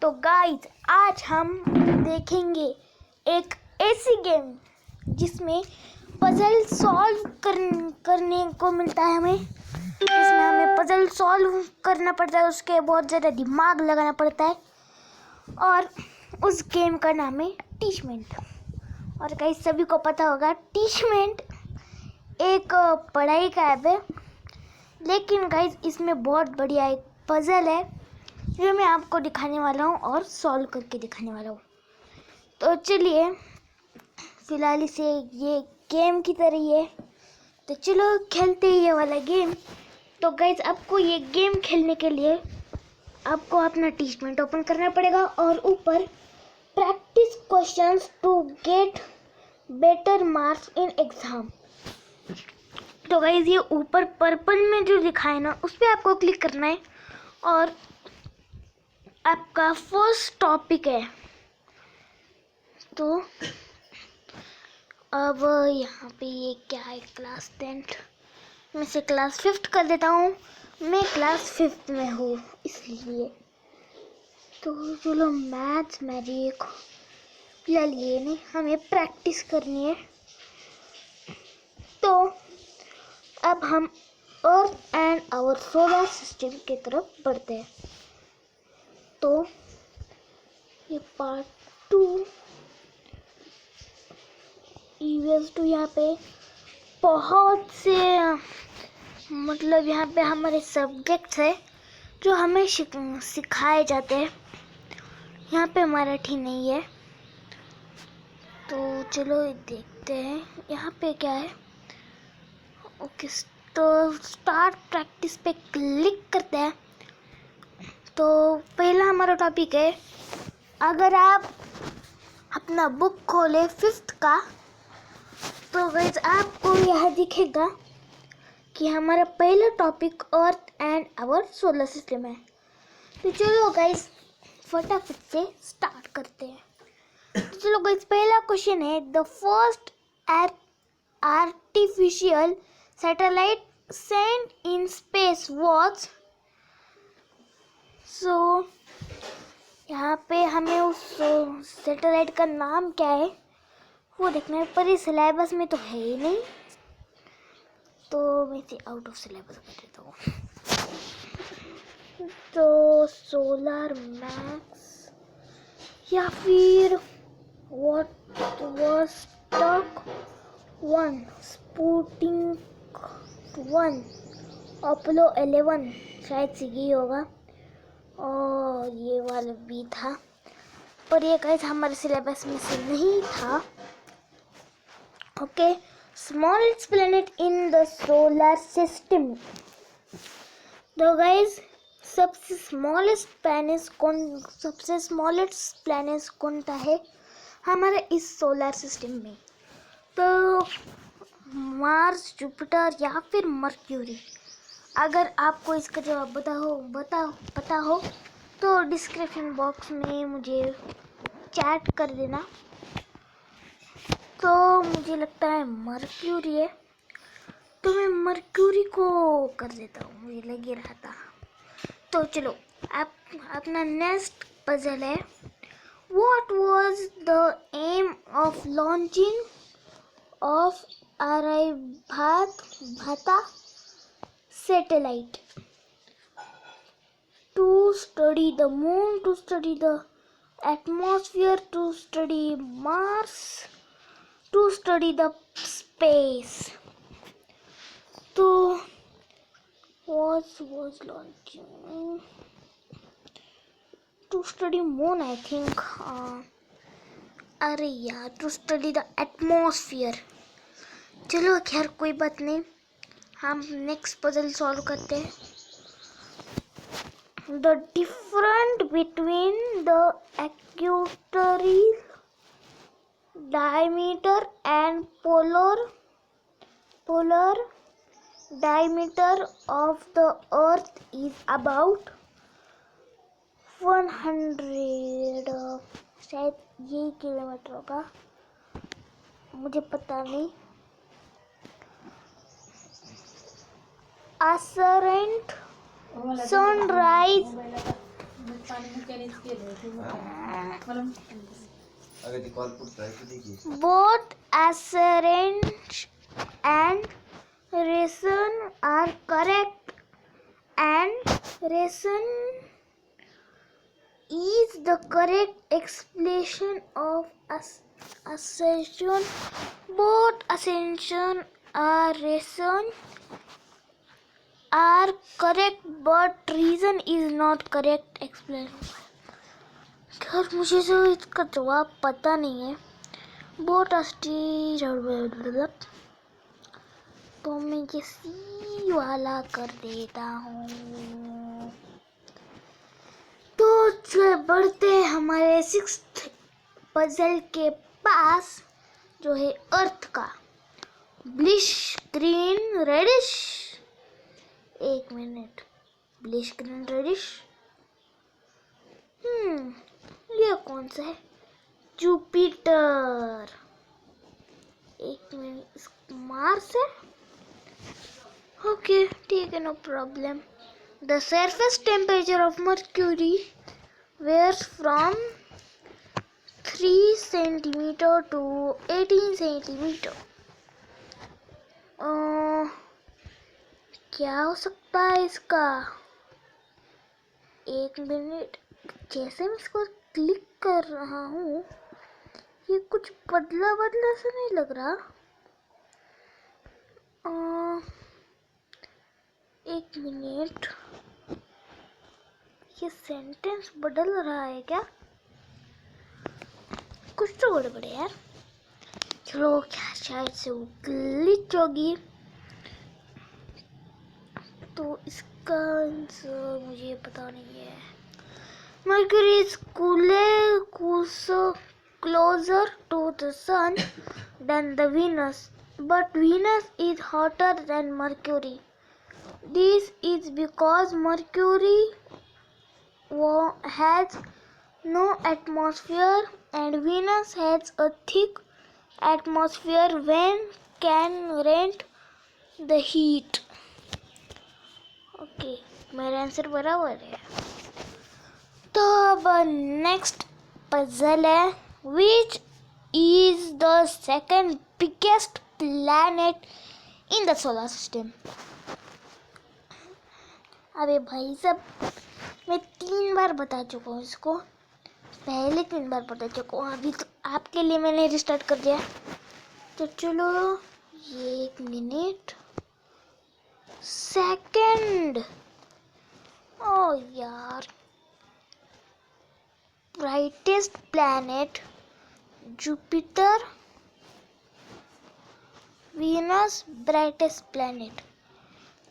तो गाइस आज हम देखेंगे एक ऐसी गेम जिसमें पजल सॉल्व करने को मिलता है हमें। इसमें हमें पजल सॉल्व करना पड़ता है, उसके बहुत ज़्यादा दिमाग लगाना पड़ता है और उस गेम का नाम है टीचमेंट। और गाइस सभी को पता होगा टीचमेंट एक पढ़ाई का ऐप है, लेकिन गाइस इसमें बहुत बढ़िया एक पजल है जो मैं आपको दिखाने वाला हूँ और सॉल्व करके दिखाने वाला हूँ। तो चलिए फिलहाल इसे ये गेम की तरह ही है, तो चलो खेलते हैं ये वाला गेम। तो गाइस आपको ये गेम खेलने के लिए आपको अपना टीचमेंट ओपन करना पड़ेगा और ऊपर practice questions to get better marks in exam. तो गाइस ये ऊपर पर्पल में जो लिखा है ना, उस पर आपको क्लिक करना है और आपका फर्स्ट टॉपिक है। तो अब यहाँ पे ये क्या है, क्लास 10 में से क्लास 5 कर देता हूँ। मैं क्लास 5 में हूँ इसलिए। तो चलो मैथ्स मैजिक फिलहाल ये नहीं, हमें प्रैक्टिस करनी है। तो अब हम earth and our solar system की तरफ बढ़ते हैं। तो ये पार्ट 2 ईवीएस 2 यहाँ पे बहुत से मतलब यहाँ पे हमारे सब्जेक्ट्स है जो हमें सिखाए जाते हैं। यहाँ पे मराठी नहीं है, तो चलो देखते हैं यहाँ पे क्या है। ओके, तो स्टार्ट प्रैक्टिस पे क्लिक करते हैं। तो पहला हमारा टॉपिक है, अगर आप अपना बुक खोले 5th का तो गाइस आपको यह दिखेगा कि हमारा पहला topic earth and our solar system है। तो चलो गाइस फटाफट से स्टार्ट करते हैं। तो चलो गाइस पहला क्वेश्चन है, the first artificial satellite sent in space was. So यहाँ पे हमें उस सैटेलाइट का नाम क्या है वो देखना है, पर इस सिलेबस में तो है ही नहीं, तो मैं इसे आउट ऑफ सिलेबस कर देता हूँ। तो सोलर मैक्स या फिर what was talk 1 Sputnik 1 Apollo 11 शायद से ये होगा, और ये वाला भी था, पर ये गाइस हमारे सिलेबस में से नहीं था। Okay, smallest planet in the solar system. तो गाइस सबसे स्मॉलेस्ट प्लैनेट कौन सा है हमारे इस सोलर सिस्टम में? तो मार्स, जुपिटर या फिर मर्क्यूरी। अगर आपको इसका जवाब पता हो तो डिस्क्रिप्शन बॉक्स में मुझे चैट कर देना। तो मुझे लगता है मर्क्यूरी है, तो मैं मर्क्यूरी को कर देता हूँ, मुझे लग ही रहा था। तो चलो आप अपना नेक्स्ट पजल है, what was the aim of launching of Aryabhata satellite? To study the moon, to study the atmosphere, to study Mars, to study the space. So was launching to study moon, I think. अरे यार, to study the atmosphere. चलो खैर कोई बात नहीं, हम next puzzle solve करते हैं। The different between the equatorial diameter and polar diameter of the earth is about 100, शायद यही किलोमीटर होगा, मुझे पता नहीं। Ascent sunrise Both assertions and reason are correct, and reason is the correct explanation of assertion. Both assertion or reason are correct, but reason is not correct explanation. खैर मुझे तो इसका जवाब पता नहीं है. बोट तो मैं ये सी वाला कर देता हूँ. तो जो बढ़ते हमारे 6th पजल के पास, जो है अर्थ का. ब्लिश ग्रीन रेडिश. एक मिनट. ब्लिश green reddish. ये कौन सा है? जुपिटर. एक मिनट. मार्स है. ओके ठीक है, no problem. The surface temperature of Mercury varies from 3 centimeter to 18 centimeter. क्या हो सकता है इसका? एक मिनट. जैसे मैं इसको क्लिक कर रहा हूँ, ये कुछ बदला बदला सा नहीं लग रहा. एक मिनट. ये सेंटेंस बदल रहा है क्या? कुछ तो गड़बड़ है यार. चलो, क्या शायद से वो ग्लिच होगी. तो इसका आंसर मुझे पता नहीं है. Mercury is closer to the sun than the Venus, but Venus is hotter than Mercury. This is because Mercury has no atmosphere and Venus has a thick atmosphere when can rent the heat. Okay, मेरा answer बराबर है. तो अब next puzzle है. Which is the second biggest planet in the solar system. अबे भाई साहब, मैं 3 बार बता चुका हूँ इसको. पहले 3 बार बता चुका हूँ. अभी तो आपके लिए मैंने रिस्टार्ट कर दिया. तो चलो, ये 1 मिनट. सेकंड. ओ यार. Brightest planet Jupiter. Venus brightest planet.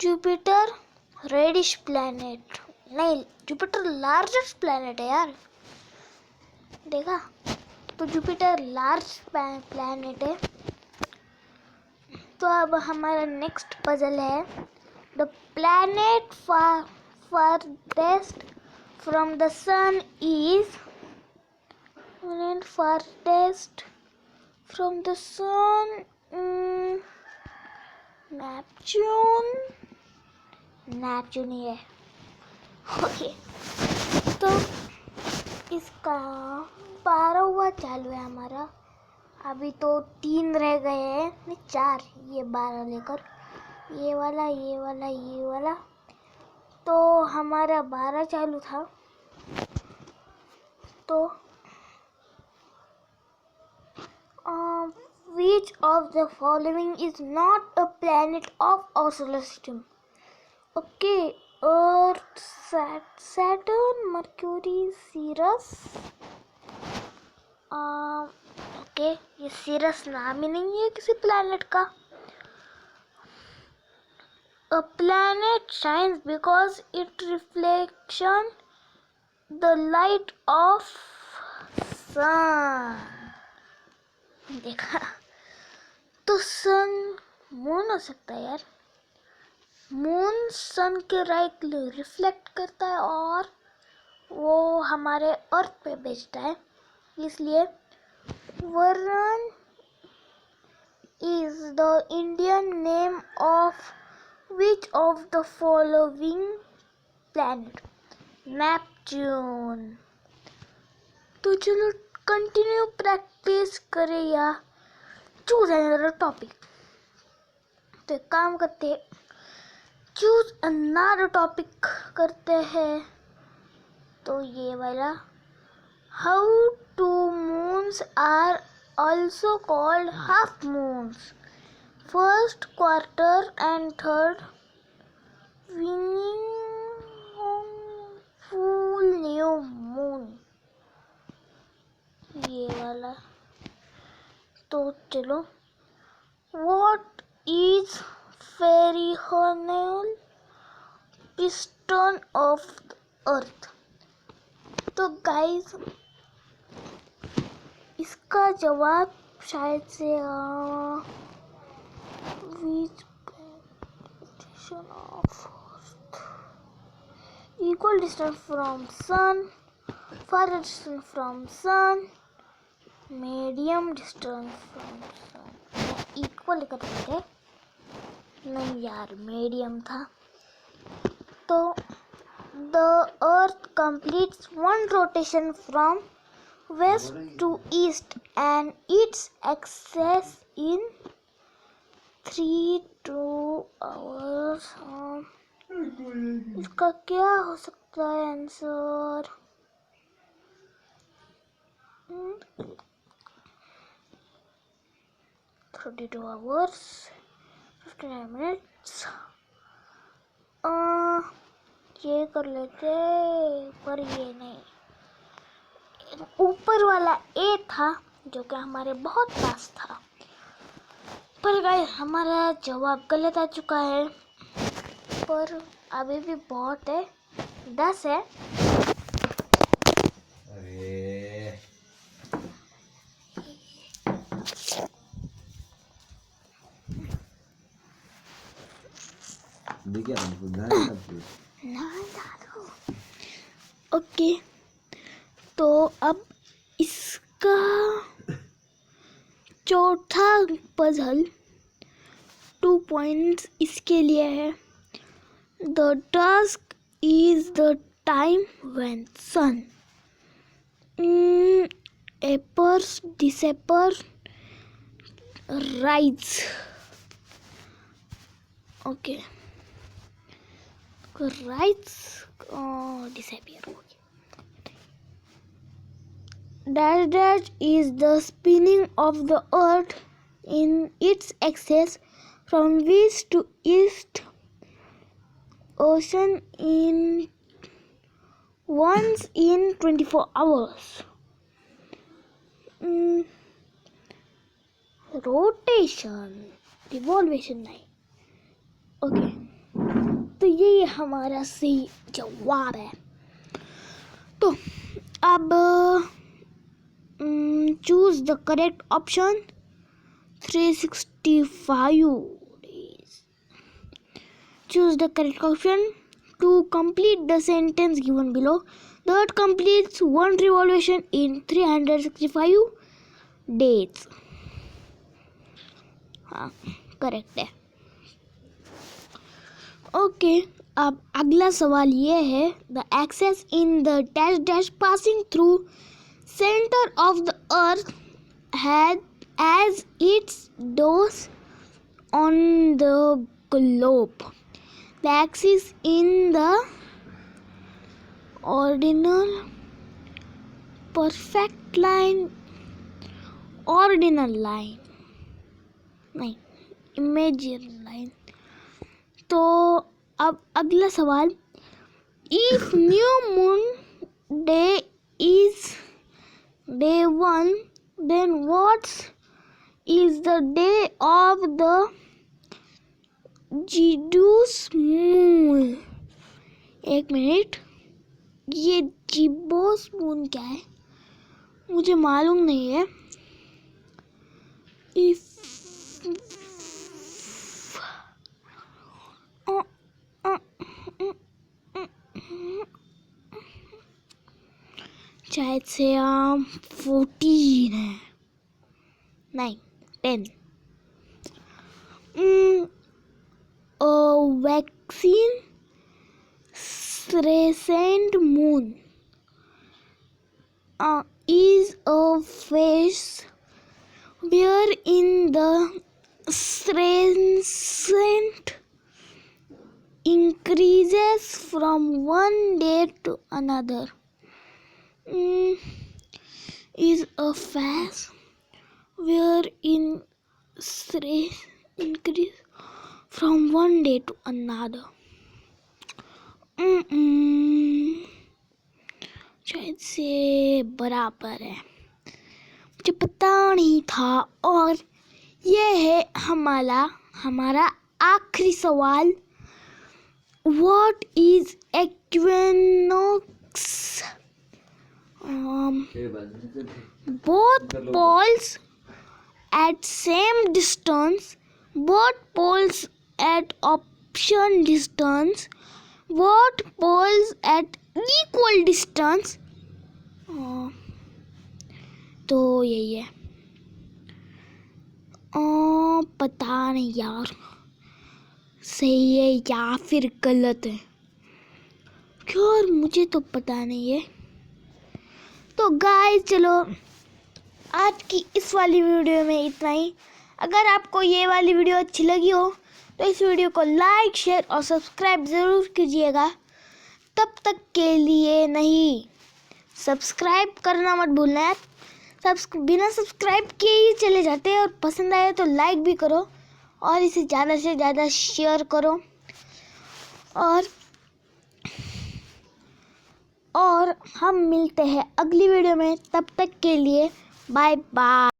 Jupiter reddish planet. नहीं, जुपिटर लार्जेस्ट प्लैनेट है यार. देखा, तो जुपिटर लार्ज प्लैनेट है. तो अब हमारा नेक्स्ट पजल है. The planet farthest from the sun is farthest from the sun. Neptune ही है. ओके, तो इसका 12वां चालू है हमारा. अभी तो 3 रह गए हैं. नहीं, 4. ये 12 लेकर ये वाला, ये वाला, ये वाला. तो हमारा 12 चालू था. तो which of the following is not a planet of our solar system? Okay, Earth, Saturn, Mercury, Ceres. Okay, ये सीरस नाम ही नहीं है किसी प्लैनेट का. A planet shines because it reflects the light of sun. देखा, तो सन मून हो सकता है यार. मून सन के राइट रिफ्लेक्ट करता है और वो हमारे अर्थ पे भेजता है. इसलिए Varun is the Indian name of which of the following planet? जून। तो चलो कंटिन्यू प्रैक्टिस करें या चूज अनदर टॉपिक। तो एक काम करते हैं, चूज अनदर टॉपिक करते हैं। तो ये वाला, how two moons are also called half moons, first quarter and third winning full new moon। ये वाला। तो चलो, what is ferrional piston of the earth? तो गाइस इसका जवाब शायद से which position of equal distance from sun, farther distance from sun, medium distance from sun। Equal कर रहे थे, नहीं यार मीडियम था। तो the earth completes one rotation from west to east and its axis in 3 hours। इसका क्या हो सकता है आंसर? 32 hours 59 minutes। ये कर लेते, पर ये नहीं, ऊपर वाला ए था जो कि हमारे बहुत पास था। पर गाइस हमारा जवाब गलत आ चुका है, पर अभी भी बहुत है, 10 है। अरे ओके, तो अब इसका चौथा पजल 2 पॉइंट्स इसके लिए है। The dusk is the time when sun appears, disappears, rise। Okay, rise disappear हो गया। Dash is the spinning of the earth in its axis from west to east, ocean in once in 24 hours। Rotation, रिवॉल्वेशन नहीं। Okay, तो ये हमारा सही जवाब है। तो अब choose the correct option. 365 days। Choose the correct option to complete the sentence given below. The earth completes one revolution in 365 days। हाँ, करेक्ट है। ओके, अब अगला सवाल ये है, the axis in the dash dash passing through centre of the earth has as its dose on the globe. The axis in the ordinal, perfect line, ordinal line नहीं, imaginary line। तो अब अगला सवाल, if new moon day is day 1, then what is the day of the gibbous moon? एक minute, ये gibbous moon क्या है मुझे मालूम नहीं है। इफ शायद से 14 है, नहीं 10। Vaccine crescent moon is a phase wherein the strength increases from one day to another. Is a phase wherein stress increase from one day to another. शायद से बराबर है, मुझे पता नहीं था। और ये है हमारा आखिरी सवाल। What is equinox? Both poles at same distance, both poles at opposite distance, both poles at equal distance. तो यही है। पता नहीं यार सही है या फिर गलत है, यार मुझे तो पता नहीं है। तो गाइस चलो आज की इस वाली वीडियो में इतना ही। अगर आपको ये वाली वीडियो अच्छी लगी हो तो इस वीडियो को लाइक शेयर और सब्सक्राइब ज़रूर कीजिएगा। तब तक के लिए नहीं, सब्सक्राइब करना मत भूलना है। बिना सब्सक्राइब किए ही चले जाते हैं। और पसंद आए तो लाइक भी करो और इसे ज़्यादा से ज़्यादा शेयर करो। और हम मिलते हैं अगली वीडियो में। तब तक के लिए बाय बाय।